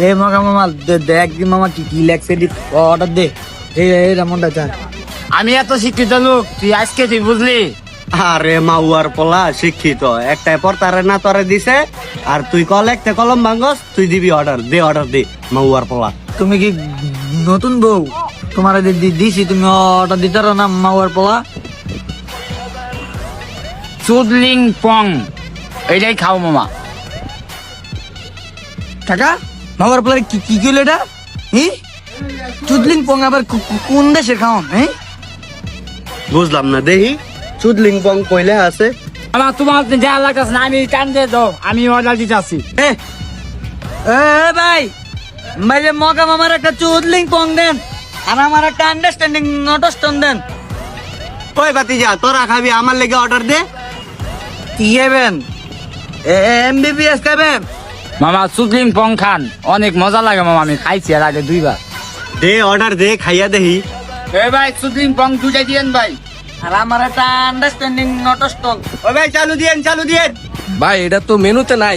এ মগা মামা দেখ দি মামা কি কি লেখছে দি অর্ডার দে এই রামনটা চা। আমি এত শিক্ষিত লোক, তুই বুঝলি? আরে মাউয়ার পোলা শিক্ষিত, একটাই পর তারে না তরে দিছে, আর তুই একটা কলম ভাঙ্গস, তুই দিবি অর্ডার দে মাউয়ার পোলা। তুমি কি নতুন বউ? তোমার দিছি, তুমি অর্ডার দিতে পারো না মাওয়ার পোলা? চুদলিং পং, এইটাই খাও মামা। কাকা মাওয়ার পোলা কি কি কইলো এটা? চুদলিং পং আবার কোন দেশের খাওন? বুঝলাম না, দেহি চুদলিং পং কইলে আছে। মামা তোমার যা লাগতেছে না, আমি টান দিয়ে দাও, আমি অর্ডার দিতে আসি। এ ভাই ভাই যে মগা মামার একটা চুদলিং পং দেন, আর আমার একটা আন্ডারস্ট্যান্ডিং নটস্টন দেন। কই বাতিজা, তোরা খাবি, আমার লেগে অর্ডার দে। কি খাবেন? MBBS খাবেন? মামা চুদলিং পং খান, অনেক মজা লাগে মামা, আমি খাইছি এর আগে 2 বার। দে অর্ডার দে, খাইয়া দেহি। এ ভাই চুদলিং পং 2টা দিয়েন ভাই। আর আমার একটা আন্ডারস্ট্যান্ডিং নটস্টন। ও ভাই চালু দিয়েন। ভাই এটা তো মেনুতে নাই।